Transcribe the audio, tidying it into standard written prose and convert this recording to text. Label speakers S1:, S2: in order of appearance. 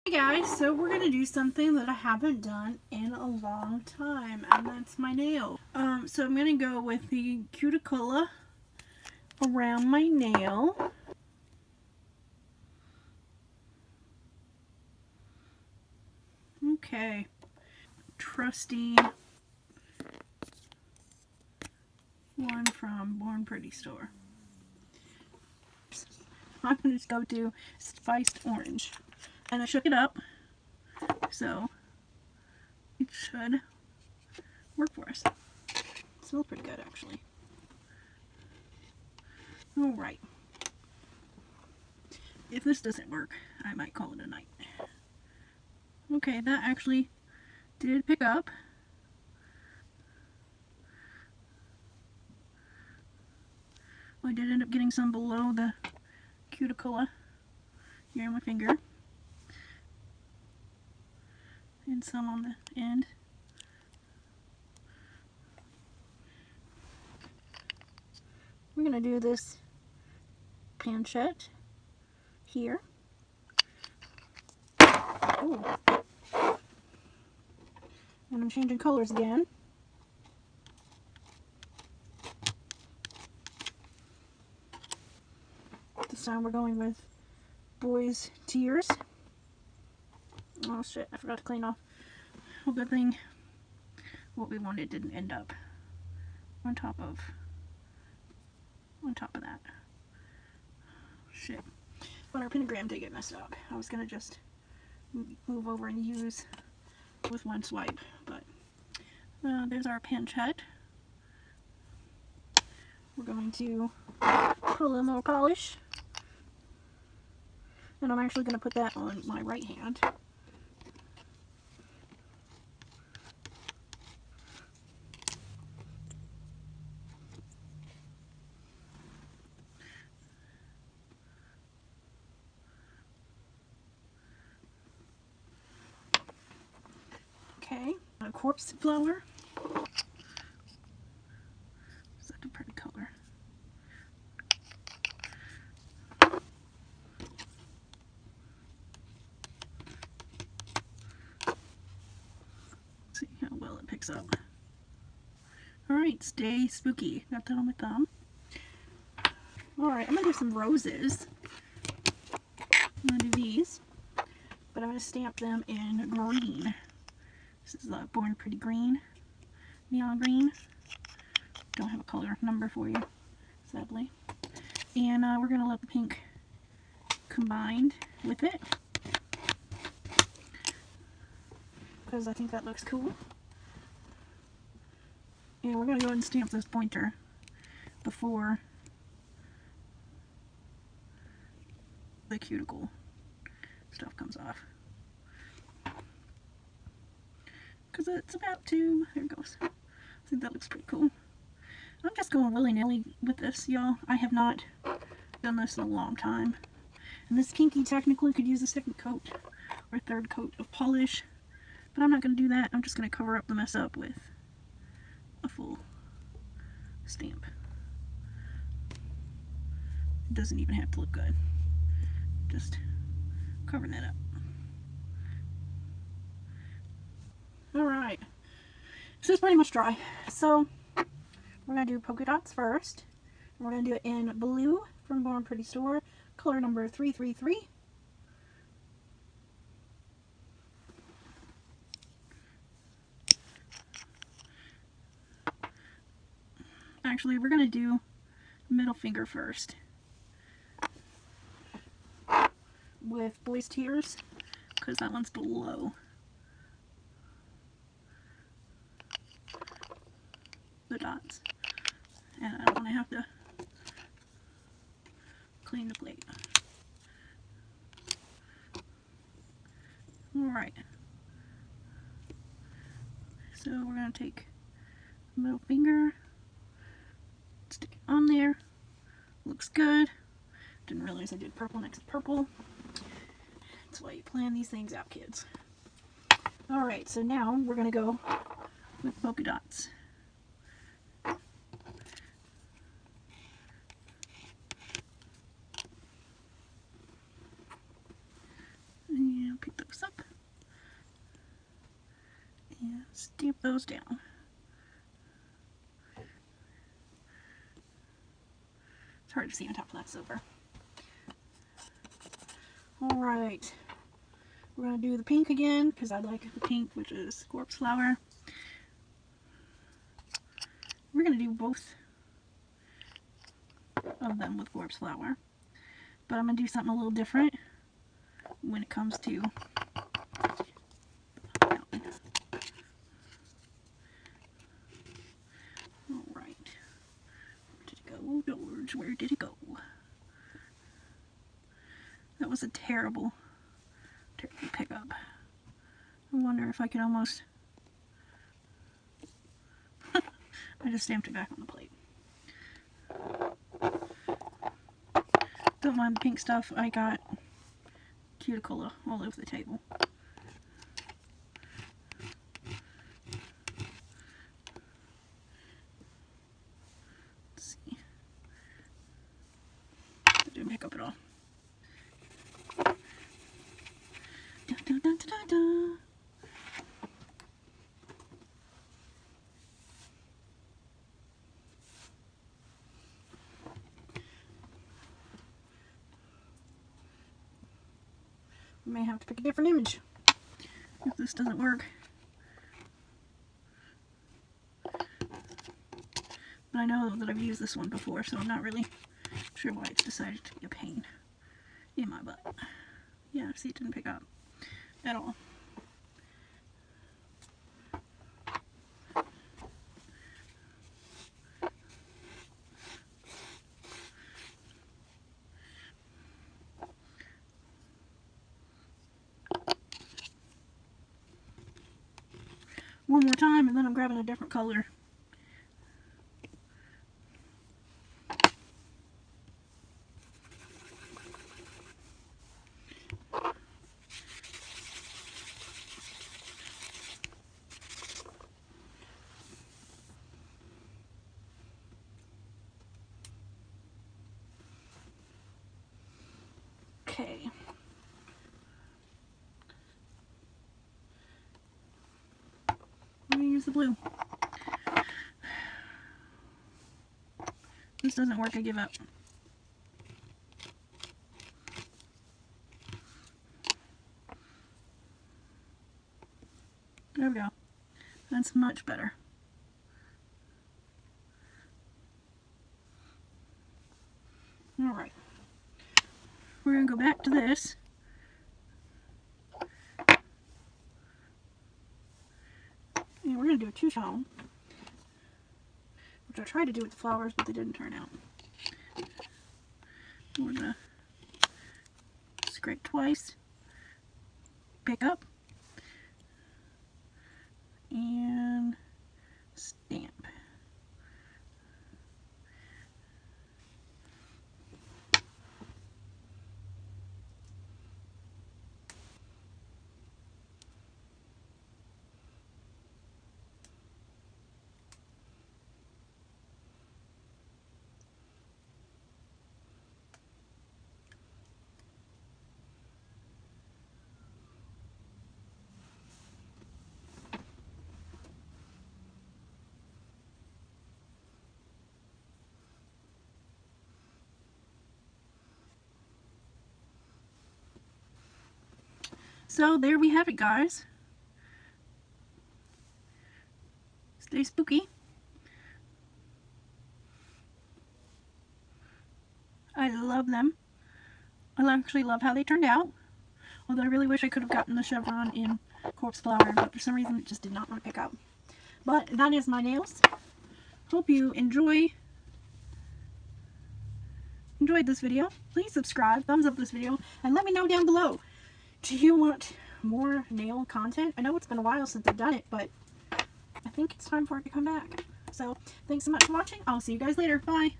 S1: Hey guys, so we're going to do something that I haven't done in a long time, and that's my nail. So I'm going to go with the cuticola around my nail. Okay, trusty one from Born Pretty Store. I'm going to just go to Spiced Orange, and I shook it up, so it should work for us. It smells pretty good, actually. Alright. If this doesn't work, I might call it a night. Okay, that actually did pick up. I did end up getting some below the cuticola here on my finger, and some on the end. We're going to do this panchet here. Ooh. And I'm changing colors again. This time we're going with Boys Tears. Oh shit, I forgot to clean off. Well, good thing what we wanted didn't end up on top of that. Shit. But our pentagram did get messed up. I was gonna just move over and use with one swipe, but there's our panchet. We're going to put a little more polish, and I'm actually going to put that on my right hand. Okay, a corpse flower. Such a pretty color. See how well it picks up. Alright, stay spooky. Got that on my thumb. Alright, I'm going to do some roses. I'm going to do these, but I'm going to stamp them in green. This is Born Pretty Green, neon green. Don't have a color number for you, sadly. And we're going to let the pink combine with it, because I think that looks cool. And we're going to go ahead and stamp this pointer before the cuticle stuff comes off, because it's about to, there it goes. I think that looks pretty cool. I'm just going willy-nilly with this, y'all. I have not done this in a long time. And this pinky technically could use a second coat or third coat of polish, but I'm not going to do that. I'm just going to cover up the mess up with a full stamp. It doesn't even have to look good. Just covering that up. Alright. So it's pretty much dry. So we're going to do polka dots first. And we're going to do it in blue from Born Pretty Store, color number 333. Actually, we're going to do middle finger first with Boys Tears, because that one's below the dots, and I don't want to have to clean the plate. Alright, so we're going to take middle finger, stick it on there. Looks good. Didn't realize I did purple next to purple. That's why you plan these things out, kids. Alright, so now we're going to go with polka dots. And pick those stamp those down. It's hard to see on top of that silver. Alright, we're going to do the pink again because I like the pink, which is corpse flower. We're going to do both of them with corpse flower, but I'm going to do something a little different when it comes to that one. Alright, where did it go, George? Where did it go? That was a terrible pickup. I wonder if I could almost... I just stamped it back on the plate. Don't mind the pink stuff. I got cuticola all over the table. Let's see. I didn't pick up at all. Da, da, da, da, da. I may have to pick a different image if this doesn't work. But I know that I've used this one before, so I'm not really sure why it's decided to be a pain in my butt. Yeah, see, it didn't pick up at all. One more time and then I'm grabbing a different color. Okay. Let me use the blue. This doesn't work, I give up. There we go. That's much better. Alright. We're going to go back to this. And we're going to do a two-tone, which I tried to do with the flowers, but they didn't turn out. We're going to scrape twice, pick up, and stamp. So there we have it, guys. Stay spooky. I love them. I actually love how they turned out. Although I really wish I could have gotten the chevron in corpse flower, but for some reason it just did not want to pick up. But that is my nails. Hope you enjoyed this video. Please subscribe, thumbs up this video, and let me know down below. Do you want more nail content? I know it's been a while since I've done it, but I think it's time for it to come back. So, thanks so much for watching. I'll see you guys later. Bye!